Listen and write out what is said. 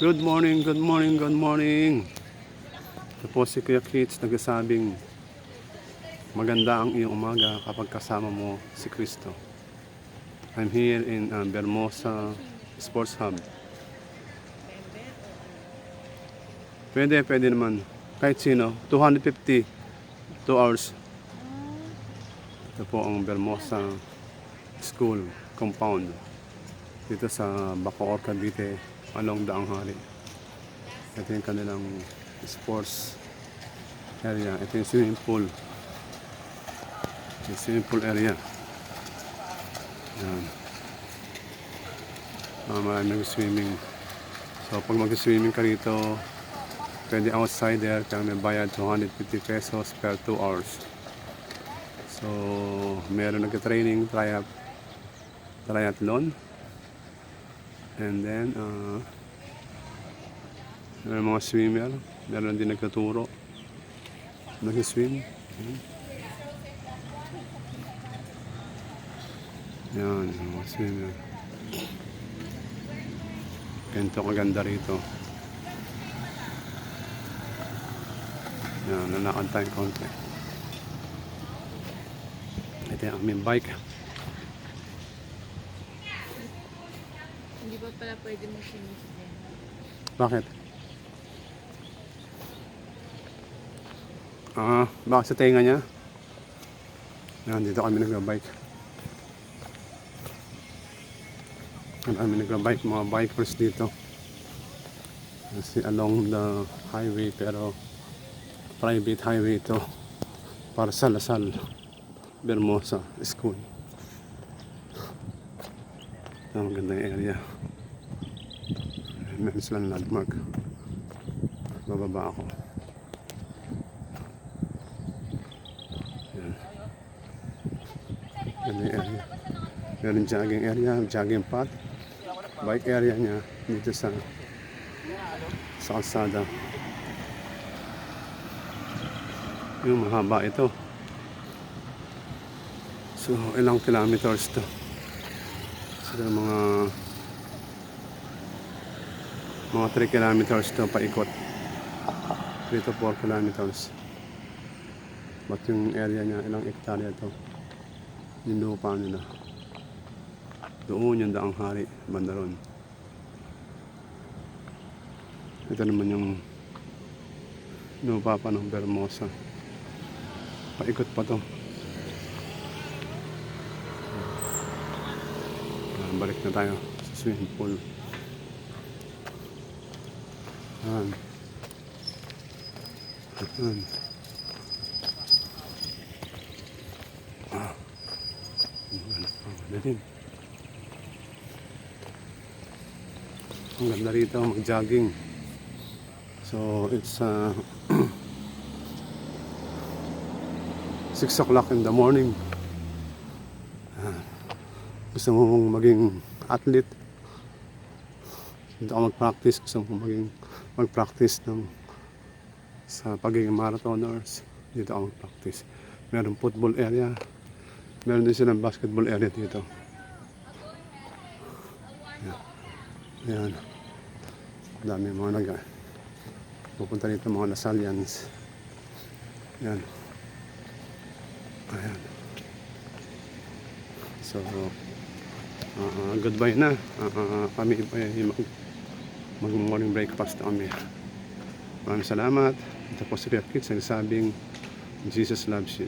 Good morning, good morning, good morning. Ito po si Kuya Kits nagsasabing maganda ang iyong umaga kapag kasama mo si Kristo. I'm here in Bermosa Sports Hub. Pwede naman. Kahit sino. 250, 2 hours. Ito po ang Bermosa School Compound. Dito sa Bacoor, Cavite, along Daang Hari. Ito yung kanilang sports area. Ito yung swimming pool. Yung swimming pool area. Yan. Marami nag-swimming. So pag mag-swimming ka rito, pwede outside there, kaya may bayad 250 pesos per 2 hours. So meron nag-training, triathlon. And then meron mga swimmer, meron din nagtuturo, nag-swim. Yan, mga swimmer. Ganito kaganda rito. Yan, lalakad tayong konti. Ito yung aming bike. Hindi ba pala pwede mo sinis din? Bakit? Bakit sa tenga niya? Yan, dito kami nagbabike. Kami nagbabike, mga bikers dito. Kasi along the highway, pero private highway ito. Para sa Lasal, Bermosa School. Ang ganda yung area. Meron silang landmark. Bababa ako. Yan. Ganda yung area. Meron jogging area, jogging path. Bike area niya dito sa kalsada. Yung mahaba ito. So, ilang kilometers to? So, mga 3 kilometers to paikot. 3 to 4 kilometers. But yung area niya, ilang hektarya to? Yung lupa nila. Doon yung Daang Hari, banda ron. Ito naman yung lupa pa ng Bermosa. Paikot pa to. Balik na tayo sa swimming pool. Ayan. Ayan. Ang ganda rito mag-jogging. So it's 6 o'clock in the morning. Gusto mo maging athlete, dito ako mag-practice. Gusto mo mag-practice sa pagiging marathoners, dito ako mag-practice. Meron football area, meron din silang basketball area dito. Ayan. Dami mga pupunta dito, mga Lasalians. Ayan. Ayan. So goodbye na. Kami mag-morning breakfast na kami. Maraming salamat. Ito po si Kuya Kits nagsabing Jesus loves you.